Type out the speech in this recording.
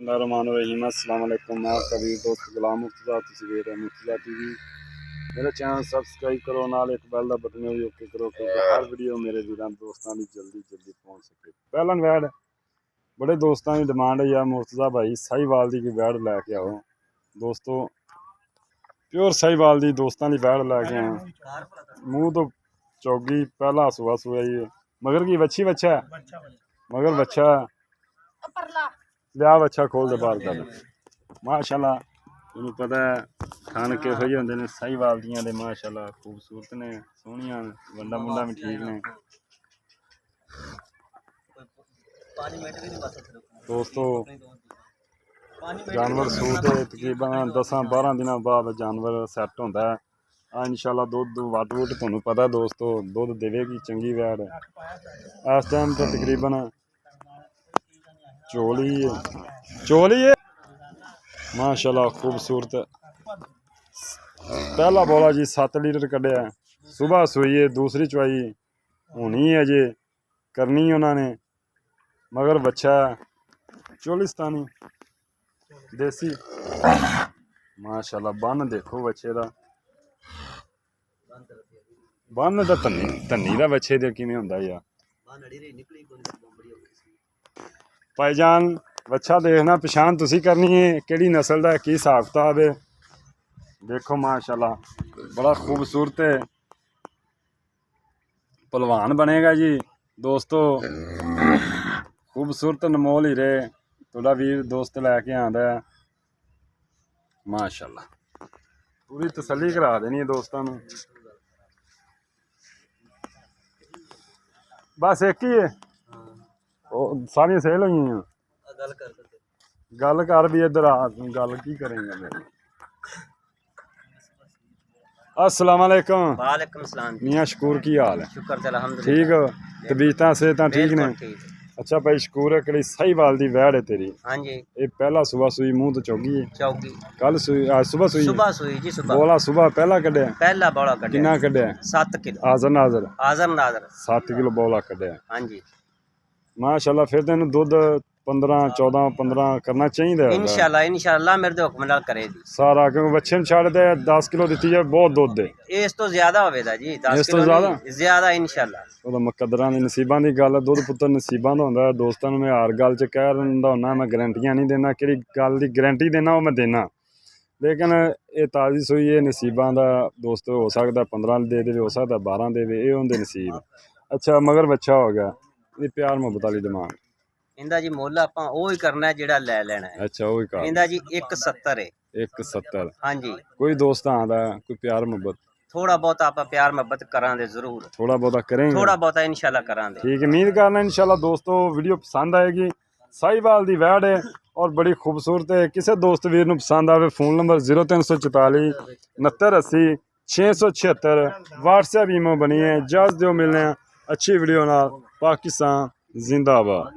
बिस्मिल्लाहिर्रहमानिर्रहीम अस्सलाम वालेकुम। मैं आपका वीर दोस्त गुलाम मुर्तज़ा, तुसीं देख रहे मुर्तज़ा टीवी। मेरा चैनल सबसक्राइब करो, नाल एक बेल दा बटन भी ओके करो क्योंकि हर वीडियो मेरे वीरां दोस्तां दी जल्दी पहुंच सके। पहला वैड बड़े दोस्तां की डिमांड है यार मुर्तज़ा भाई साहीवाल दी कोई वैड लैके आओ। दोस्तों प्योर साहीवाल दी दोस्तां दी वैड लैके आए। मूँह तो चौगी पहला सुबह सुबह ही मगर की बच्ची बच्चा है मगर बच्चा लिया बच्चा खोल दे बाहर कर माशाल्लाह। तुहानू पता है खान किहो जिहे हुंदे ने साहीवाल दियां दे माशाल्लाह खूबसूरत ने सोहणियां वंडा मुंडा भी ठीक ने। दोस्तों जानवर सूते तकरीबन 10-12 दिनों बाद जानवर सैट होंदा है। इंशाल्लाह दुध वट वुट तुहानू पता है दोस्तों दुध देवेगी चंगी वैड। इस टाइम तो तकरीबन चोली है माशाल्लाह खूबसूरत। पहला बोला जी 7 लीटर कढ़िया सुबह सूई है, दूसरी चवाई होनी है अजे करनी उन्होंने मगर बच्चा चोलिस्तानी देसी माशाल्लाह। बन देखो बच्चे का बन तो धन्नी का बच्चे दे किवें हुंदा यार भाईजान। बच्चा देखना पछाण तुसी करनी है किहड़ी नस्ल का की हिसाब किताब है। देखो माशाल्लाह बड़ा खूबसूरत है पहलवान बनेगा जी दोस्तों। खूबसूरत अनमोल हीरे थोड़ा वीर दोस्त लैके आंदा है माशाल्लाह। पूरी तसल्ली करा देनी है दोस्तों नू। बस एक ही है सारियां सेल हुई गल कर भी इधर आ गल की करेंगे मेरे। अस्सलाम वालेकुम। वालेकुम सलाम मियां शकूर की हाल है? शुक्र ते अल्हम्दुलिल्लाह ठीक हो तबीयतां सेहतां ठीक ने? अच्छा भाई शकूर है कि साहीवाल दी वैड है तेरी? हाँ जी ये पहला सुबह सुई मुंह तो चौगी है चौकी कल सुई आज सुबह सुई जी सुबह बोला सुबह पहला कढ़िया पहला बौला कढ़िया कितना कढ़िया 7 किलो हाजर नाजर आजम नाजर 7 किलो बोला कढ़िया हाँ जी माशाल्लाह। फिर तेन दुध 15-14-15 करना चाहिए इंशाल्लाह मेरे दे हुक्म नाल करेगी सारा क्योंकि बच्चे छड़ दे 10 किलो दी जाए बहुत दुध दे इस तो ज्यादा होवेगा जी 10 इस तो किलो ज्यादा ज्यादा इंशाल्लाह। ਉਹਦਾ ਮੁਕੱਦਰਾਂ ਦੀ ਨਸੀਬਾਂ ਦੀ ਗੱਲ ਦੁੱਧ ਪੁੱਤਰ ਨਸੀਬਾਂ ਦਾ ਹੁੰਦਾ। ਦੋਸਤਾਂ ਨੂੰ ਮੈਂ ਹਰ ਗੱਲ 'ਚ ਕਹਿ ਦਿੰਦਾ ਹੁੰਦਾ ਮੈਂ ਗਰੰਟੀਆਂ ਨਹੀਂ ਦਿੰਦਾ ਕਿਹੜੀ ਗੱਲ ਦੀ ਗਰੰਟੀ ਦੇਣਾ ਉਹ ਮੈਂ ਦੇਣਾ ਲੇਕਿਨ ਇਹ ਤਾਜ਼ੀ ਸੂਈ ਇਹ ਨਸੀਬਾਂ ਦਾ ਦੋਸਤੋ ਹੋ ਸਕਦਾ 15 ਦੇ ਦੇਵੇ ਹੋ ਸਕਦਾ 12 ਦੇਵੇ ਇਹ ਹੁੰਦੇ ਨਸੀਬ। ਅੱਛਾ ਮਗਰ ਬੱਚਾ ਹੋ ਗਿਆ ਇਹ ਪਿਆਰ ਮੁਹੱਬਤ ਵਾਲੀ ਡਿਮਾਂਡ इंदा जी मुੱਲ ਆਪਾਂ ਉਹ ਹੀ ਕਰਨਾ ਜਿਹੜਾ ਲੈ ਲੈਣਾ ਹੈ। अच्छा ਉਹ ਹੀ ਕਰ इंदा जी 170 है 170 हाँ जी। ਕੋਈ ਦੋਸਤ ਆਂਦਾ ਕੋਈ ਪਿਆਰ ਮੁਹੱਬਤ थोड़ा बहुत आप प्यार मोहब्बत करांदे जरूर थोड़ा बहुत करेंगे थोड़ा बहुत इंशाल्लाह करांदे। ठीक है उम्मीद करना इंशाल्लाह दोस्तों वीडियो पसंद आएगी। साहीवाल दी वैड है और बड़ी खूबसूरत है। किसी दोस्त वीर नूं पसंद आवे फोन नंबर 0344 6980 676 व्हाट्सएप ईमो बनी है। इजाज़त दिओ मिलने अच्छी वीडियो नाल। पाकिस्तान जिंदाबाद।